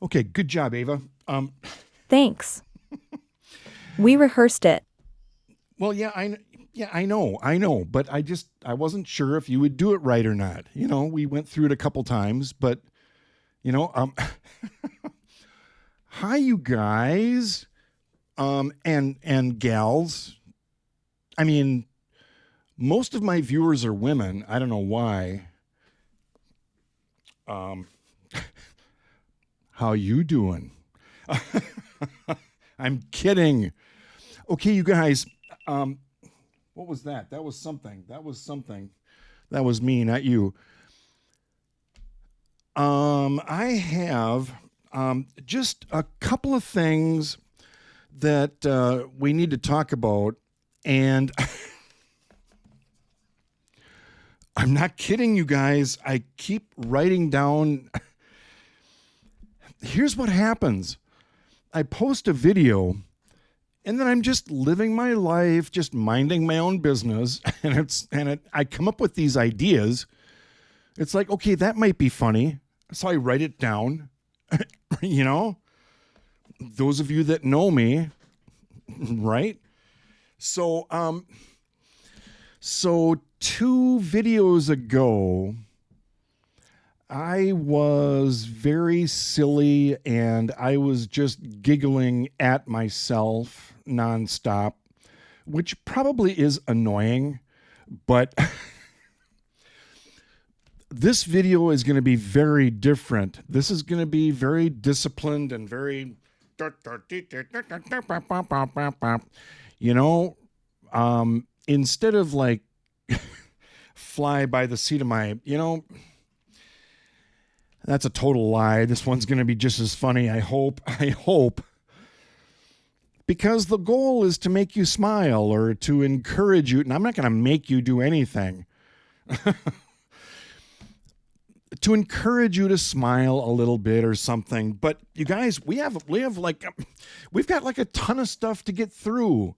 Okay, good job, Ava. Thanks. We rehearsed it. Well, yeah, I know, but I wasn't sure if you would do it right or not. We went through it a couple times, but you know, um, hi, you guys, and gals. I mean, most of my viewers are women. I don't know why. Um, how you doing? I'm kidding. Okay, you guys. Um, what was that? That was something. That was something. That was me, not you. I have just a couple of things that we need to talk about, and I'm not kidding you guys. I keep writing down. Here's what happens. I post a video and then I'm just living my life, just minding my own business, I come up with these ideas. It's like, okay, that might be funny. So I write it down. you know, those of you that know me, right? So so 2 videos ago, I was very silly and I was just giggling at myself nonstop, which probably is annoying, but this video is going to be very different. This is going to be very disciplined and very, you know, instead of like fly by the seat of my, that's a total lie. This one's going to be just as funny. I hope. I hope. Because the goal is to make you smile or to encourage you. And I'm not going to make you do anything. To encourage you to smile a little bit or something. But you guys, we've got like a ton of stuff to get through.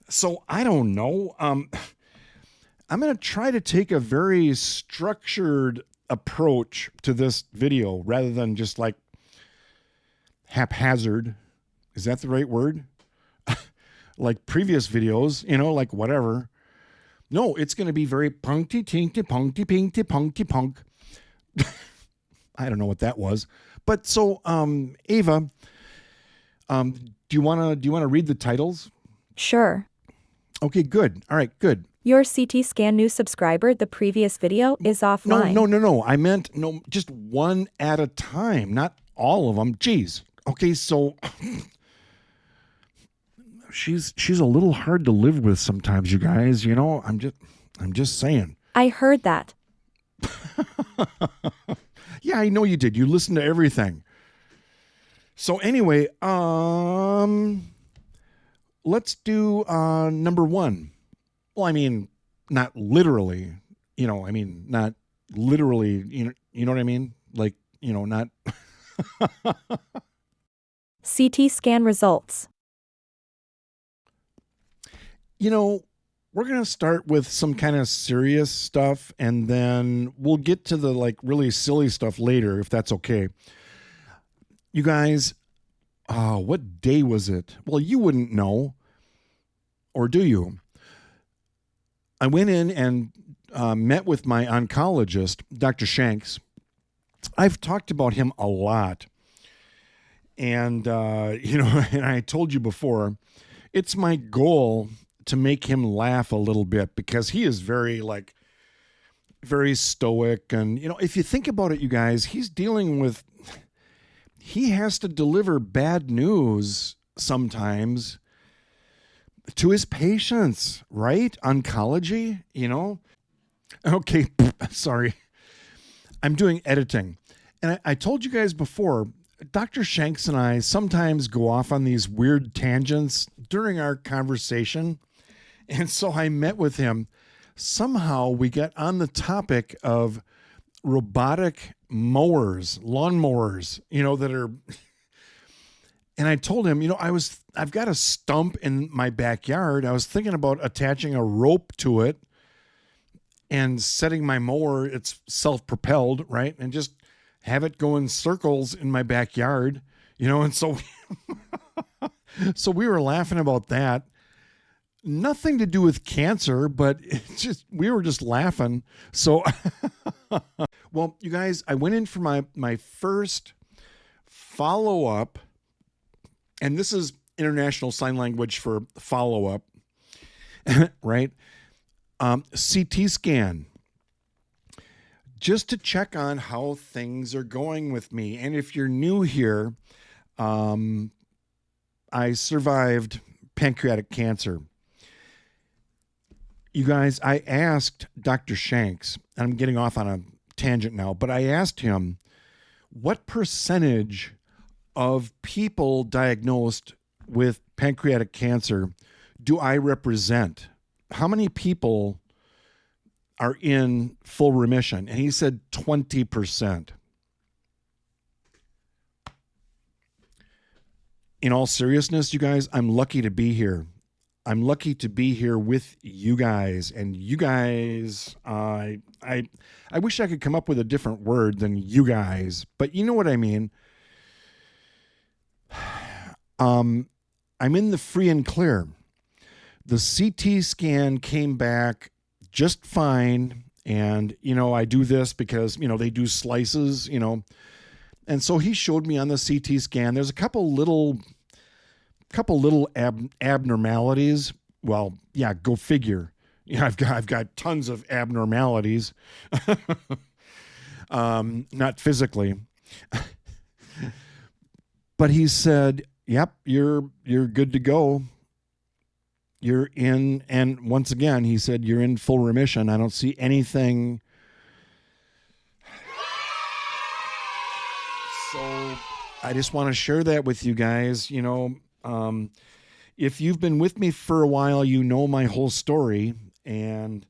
So I don't know. I'm going to try to take a very structured approach to this video rather than just like haphazard. Is that the right word? Like previous videos, like whatever. No, it's going to be very puncty tinkty puncty pinkty puncty punk. I don't know what that was. But so Ava, do you want to read the titles? Sure. Okay, good. All right, good. Your CT scan new subscriber, the previous video, is No, no, offline. no, no. I meant no, just one at a time, not all of them. Jeez. Okay, so she's a little hard to live with sometimes, you guys. I'm just saying. I heard that. Yeah, I know you did. You listened to everything. So anyway, let's do number one. Well, I mean, not literally. Not literally. You know what I mean? Like, not. CT scan results. We're going to start with some kind of serious stuff and then we'll get to the like really silly stuff later if that's okay. You guys, what day was it? Well, you wouldn't know, or do you? I went in and met with my oncologist, Dr. Shanks. I've talked about him a lot. And, and I told you before, it's my goal to make him laugh a little bit because he is very very stoic. And, if you think about it, you guys, he has to deliver bad news sometimes to his patients, right? Oncology, Okay, sorry. I'm doing editing. And I told you guys before, Dr. Shanks and I sometimes go off on these weird tangents during our conversation. And so I met with him. Somehow we got on the topic of robotic mowers, lawnmowers, that are. And I told him, I've got a stump in my backyard. I was thinking about attaching a rope to it and setting my mower, it's self-propelled, right? And just have it go in circles in my backyard, and so so we were laughing about that. Nothing to do with cancer, but we were just laughing. So well, you guys, I went in for my first follow-up, and this is International Sign Language for follow-up, right? CT scan, just to check on how things are going with me. And if you're new here, I survived pancreatic cancer. You guys, I asked Dr. Shanks, and I'm getting off on a tangent now, but I asked him, what percentage of people diagnosed with pancreatic cancer do I represent? How many people are in full remission? And he said 20%. In all seriousness, you guys, I'm lucky to be here. I'm lucky to be here with you guys. And you guys, I wish I could come up with a different word than you guys, but you know what I mean. I'm in the free and clear. The CT scan came back just fine. And, I do this because, they do slices, And so he showed me on the CT scan, there's a couple little abnormalities. Well, yeah, go figure. Yeah, I've got tons of abnormalities. Not physically. But he said, "Yep, you're good to go. You're in," and once again, he said, "You're in full remission. I don't see anything." So I just want to share that with you guys. If you've been with me for a while, you know my whole story, and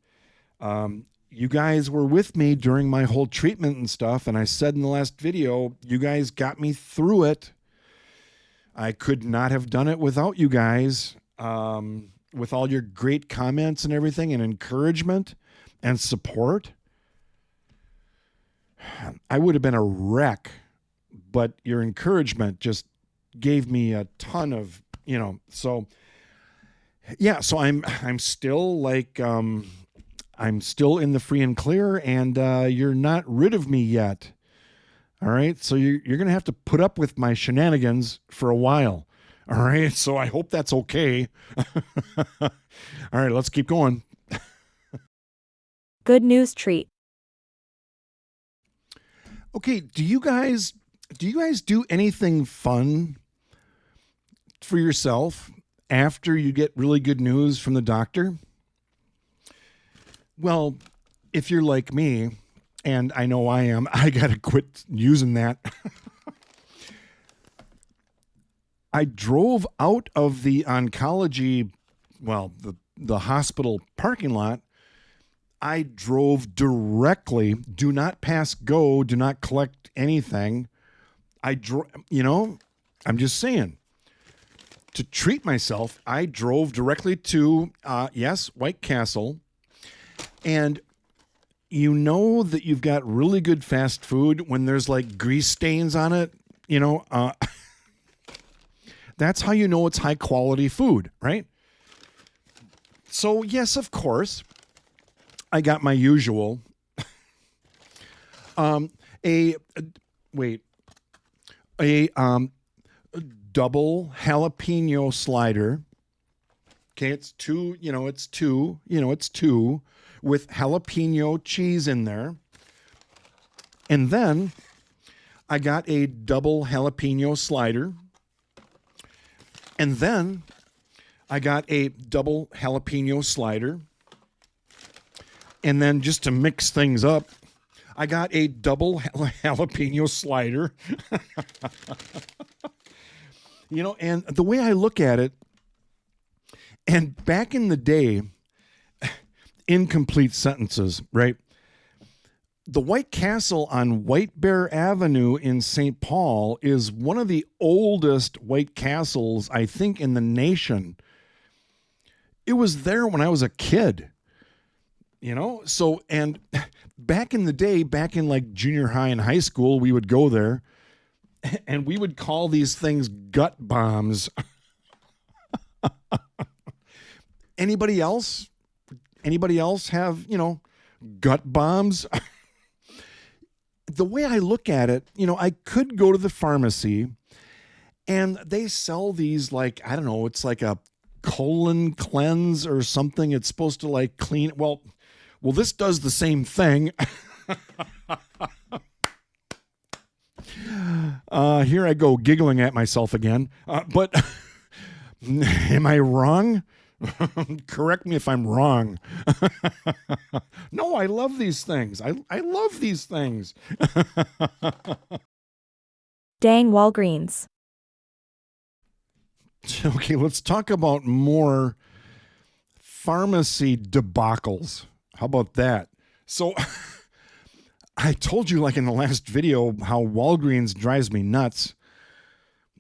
you guys were with me during my whole treatment and stuff. And I said in the last video, you guys got me through it. I could not have done it without you guys, with all your great comments and everything and encouragement and support. I would have been a wreck, but your encouragement just gave me a ton of, so yeah, so I'm still I'm still in the free and clear, and you're not rid of me yet. All right. So you're going to have to put up with my shenanigans for a while. All right. So I hope that's okay. All right, let's keep going. Good news treat. Okay. Do you guys do anything fun for yourself after you get really good news from the doctor? Well, if you're like me, and I know I am, I got to quit using that. I drove out of the oncology, the hospital parking lot. I drove directly, do not pass go, do not collect anything. I'm just saying, to treat myself, I drove directly to, White Castle. And you know that you've got really good fast food when there's like grease stains on it, that's how you know it's high quality food, right? So yes, of course, I got my usual, a double jalapeno slider. Okay, it's two with jalapeno cheese in there. And then I got a double jalapeno slider. And then I got a double jalapeno slider. And then just to mix things up, I got a double jalapeno slider. And the way I look at it, and back in the day, incomplete sentences, right? The White Castle on White Bear Avenue in St. Paul is one of the oldest White Castles, I think, in the nation. It was there when I was a kid, so, and back in the day, back in like junior high and high school, we would go there and we would call these things gut bombs. Anybody else? Anybody else have, gut bombs? The way I look at it, I could go to the pharmacy and they sell these like, I don't know, it's like a colon cleanse or something. It's supposed to like clean. Well, this does the same thing. Here I go giggling at myself again. But am I wrong? Correct me if I'm wrong. No, I love these things. I love these things. Dang Walgreens. Okay, let's talk about more pharmacy debacles. How about that? So I told you like in the last video how Walgreens drives me nuts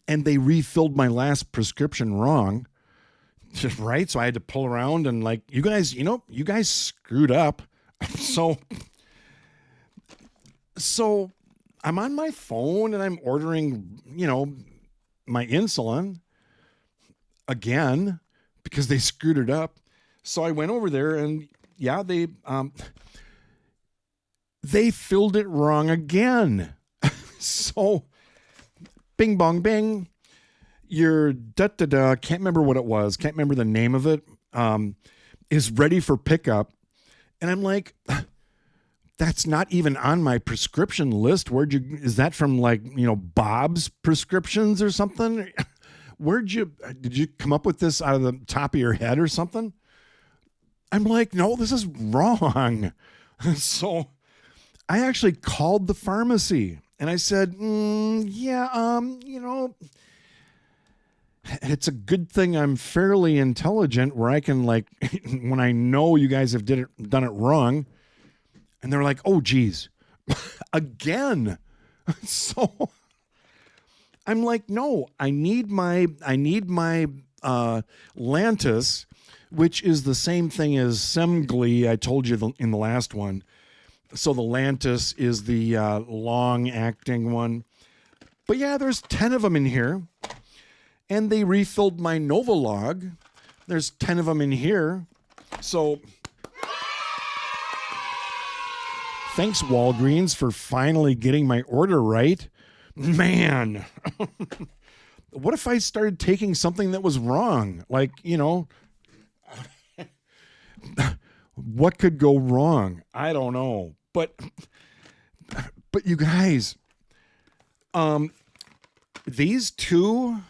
and they refilled my last prescription wrong. Right? So I had to pull around and like, you guys screwed up. So I'm on my phone and I'm ordering, my insulin again because they screwed it up. So I went over there and yeah, they filled it wrong again. So bing bong bing. Your can't remember what it was, can't remember the name of it, is ready for pickup. And I'm like, that's not even on my prescription list. Is that from like, Bob's prescriptions or something? Did you come up with this out of the top of your head or something? I'm like, no, this is wrong. So I actually called the pharmacy and I said, it's a good thing I'm fairly intelligent where I can like, when I know you guys have done it wrong. And they're like, oh, geez, again. So I'm like, no, I need my Lantus, which is the same thing as Semglee. I told you in the last one. So the Lantus is the long acting one. But yeah, there's 10 of them in here. And they refilled my Novolog. There's 10 of them in here. So thanks, Walgreens, for finally getting my order right. Man, what if I started taking something that was wrong? Like, what could go wrong? I don't know. But you guys, these two...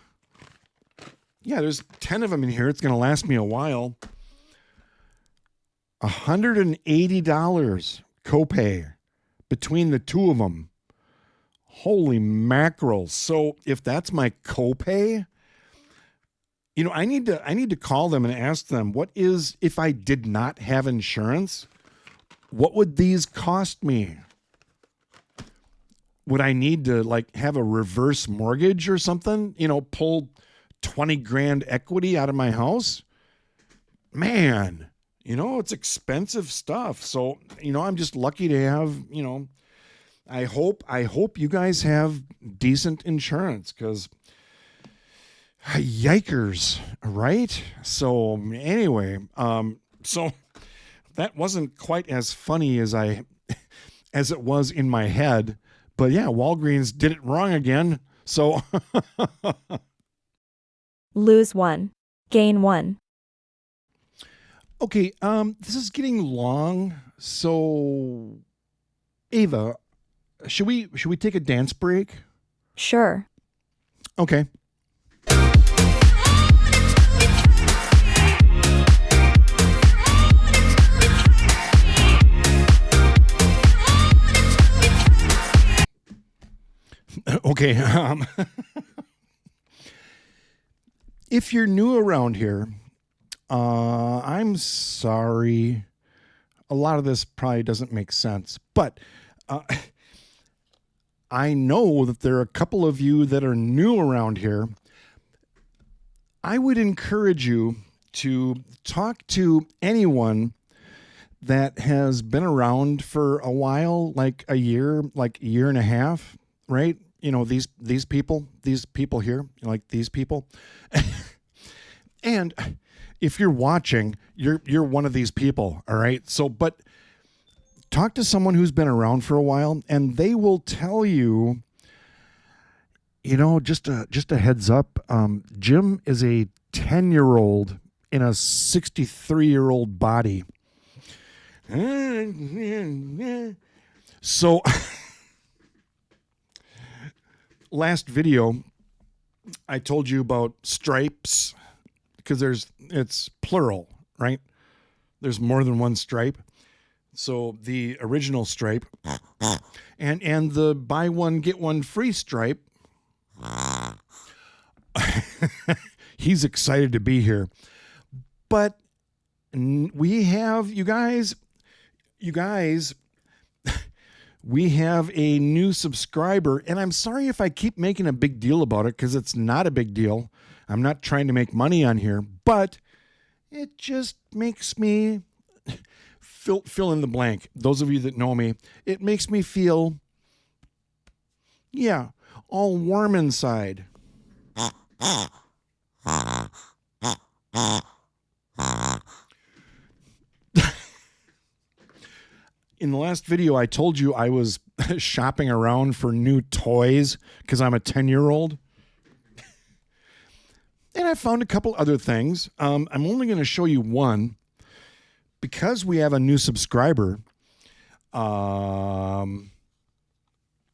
Yeah, there's 10 of them in here. It's going to last me a while. $180 copay between the two of them. Holy mackerel. So if that's my copay, I need to call them and ask them, if I did not have insurance, what would these cost me? Would I need to like have a reverse mortgage or something? Pull 20 grand equity out of my house? Man, it's expensive stuff. So, I'm just lucky to have, I hope you guys have decent insurance because yikers, right? So anyway, so that wasn't quite as funny as it was in my head, but yeah, Walgreens did it wrong again. So Lose 1. Gain 1. Okay, this is getting long. So Ava, should we take a dance break? Sure. Okay. Okay. If you're new around here, I'm sorry. A lot of this probably doesn't make sense, but I know that there are a couple of you that are new around here. I would encourage you to talk to anyone that has been around for a while, like a year and a half, right? You know, these people here, like these people. And if you're watching, you're one of these people, all right? So, but talk to someone who's been around for a while, and they will tell you, you know, just a heads up, Jim is a 10-year-old in a 63-year-old body. So, last video, I told you about stripes, because it's plural, right? There's more than one stripe. So the original stripe and the buy one get one free stripe. He's excited to be here. But we have, you guys, we have a new subscriber, and I'm sorry if I keep making a big deal about it, because it's not a big deal. I'm not trying to make money on here, but it just makes me fill in the blank. Those of you that know me, it makes me feel, yeah, all warm inside. In the last video, I told you I was shopping around for new toys because I'm a 10-year-old. And I found a couple other things. I'm only going to show you one because we have a new subscriber.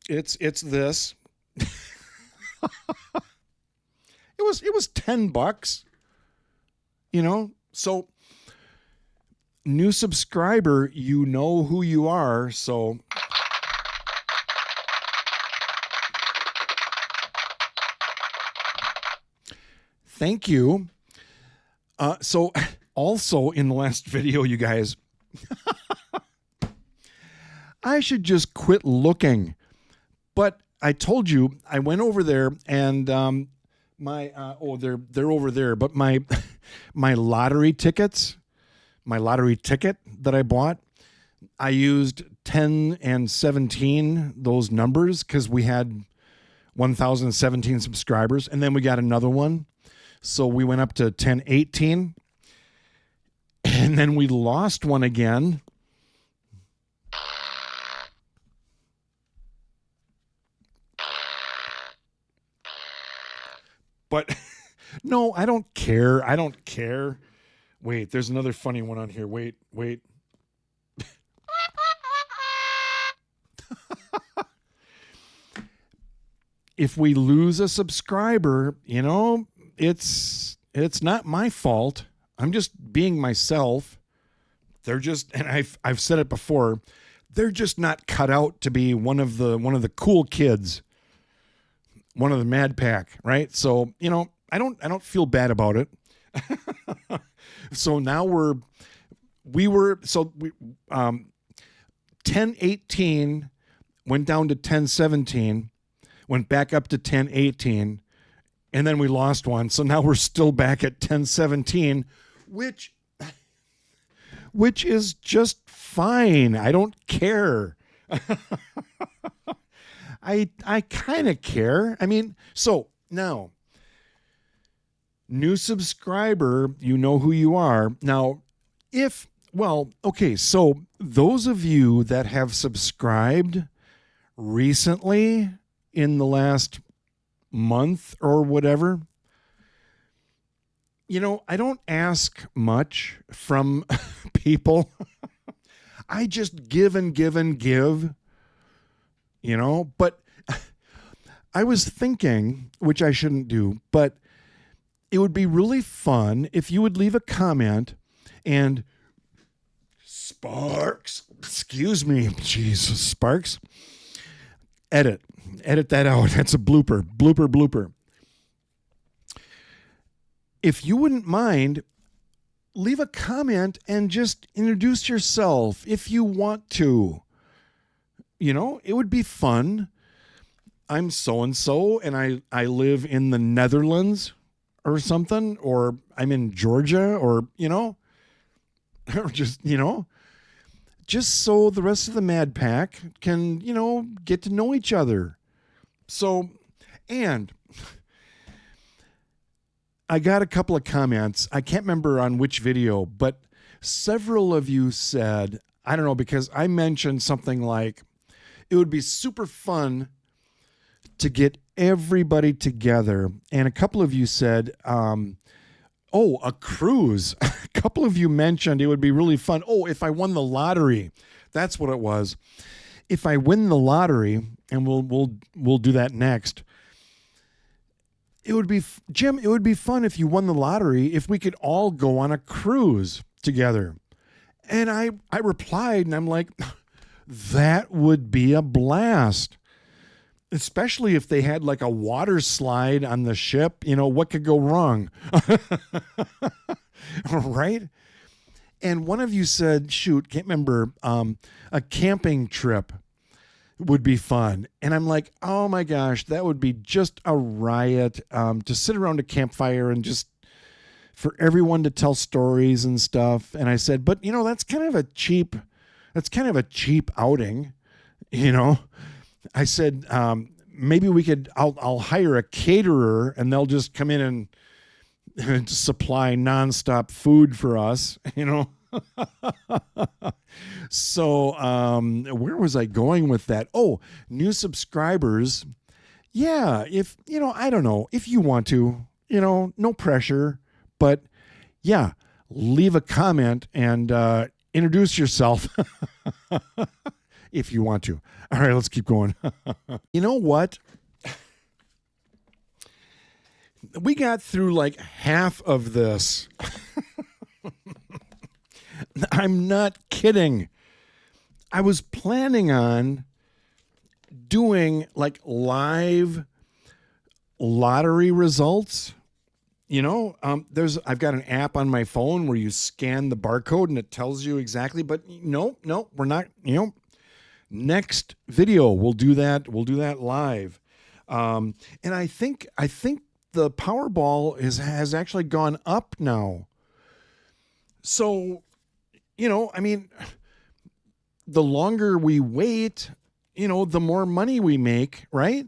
It's this. It was $10, you know. So new subscriber, you know who you are. So thank you. So also in the last video, you guys, I should just quit looking. But I told you I went over there and they're over there. But my lottery tickets, my lottery ticket that I bought, I used 10 and 17, those numbers, because we had 1,017 subscribers, and then we got another one. So we went up to 1018, and then we lost one again. But no, I don't care. I don't care. Wait, there's another funny one on here. Wait. If we lose a subscriber, you know, it's not my fault. I'm just being myself. They're just, and I've said it before, they're just not cut out to be one of the cool kids, one of the Mad Pack, right? So, you know, I don't feel bad about it. So now we were 1018 went down to 1017, went back up to 1018, and then we lost one. So now we're still back at 1017, which is just fine. I don't care. I kind of care. I mean, so now, new subscriber, you know who you are. Now, so those of you that have subscribed recently in the last month or whatever, you know, I don't ask much from people. I just give and give and give, you know, but I was thinking, which I shouldn't do, but it would be really fun if you would leave a comment and Sparks, excuse me, Jesus, Sparks, edit that out. That's a blooper. If you wouldn't mind, leave a comment and just introduce yourself if you want to. You know, it would be fun. I'm so-and-so, and I live in the Netherlands or something, or I'm in Georgia, or, you know, or just, you know, just so the rest of the Mad Pack can, get to know each other. So, and I got a couple of comments. I can't remember on which video, but several of you said, I don't know, because I mentioned something like, it would be super fun to get everybody together. And a couple of you said, a cruise. A couple of you mentioned it would be really fun. Oh, if I won the lottery. That's what it was. If I win the lottery, and we'll do that next. It would be, Jim, it would be fun if you won the lottery if we could all go on a cruise together. And I replied, and I'm like, that would be a blast. Especially if they had like a water slide on the ship, what could go wrong? Right? And one of you said, shoot, can't remember, a camping trip would be fun. And I'm like, oh my gosh, that would be just a riot, to sit around a campfire and just for everyone to tell stories and stuff. And I said, but that's kind of a cheap outing, I said, maybe we could, I'll hire a caterer and they'll just come in and supply nonstop food for us, So, where was I going with that? Oh, new subscribers. Yeah. If, I don't know if you want to, no pressure, but yeah, leave a comment and, introduce yourself if you want to. All right, let's keep going. You know what? We got through like half of this. I'm not kidding. I was planning on doing like live lottery results. I've got an app on my phone where you scan the barcode and it tells you exactly, but no, we're not, next video we'll do that live. And I think the Powerball has actually gone up now. So, the longer we wait, the more money we make, right?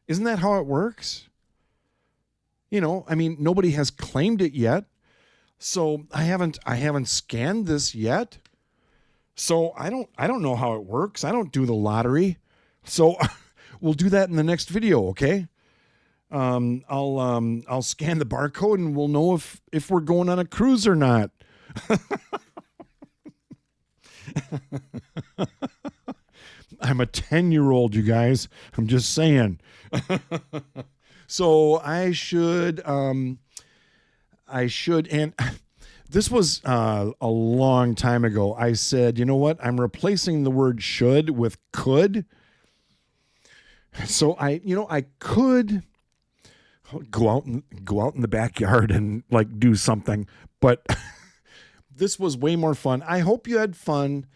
Isn't that how it works? Nobody has claimed it yet. So I haven't scanned this yet. So I don't know how it works. I don't do the lottery. So we'll do that in the next video, okay? I'll scan the barcode and we'll know if we're going on a cruise or not. I'm a 10-year-old, you guys. I'm just saying. So I should, and this was a long time ago. I said, you know what? I'm replacing the word should with could. So I could go out in the backyard and like do something, but this was way more fun. I hope you had fun.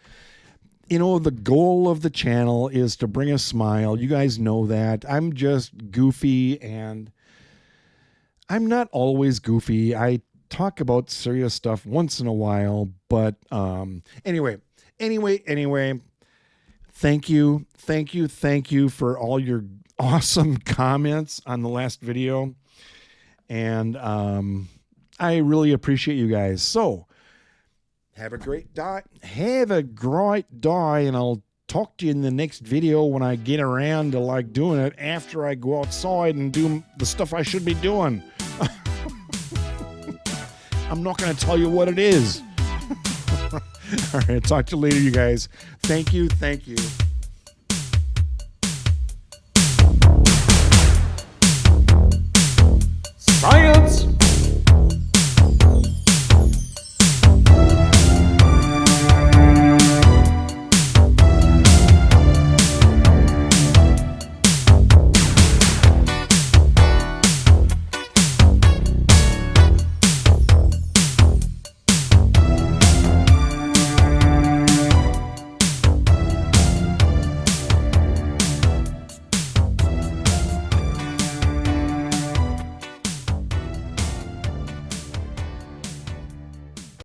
The goal of the channel is to bring a smile. You guys know that. I'm just goofy, and I'm not always goofy. I talk about serious stuff once in a while, but anyway, thank you for all your awesome comments on the last video, and I really appreciate you guys. So have a great day, and I'll talk to you in the next video when I get around to like doing it after I go outside and do the stuff I should be doing. I'm not going to tell you what it is. All right, talk to you later, you guys. Thank you.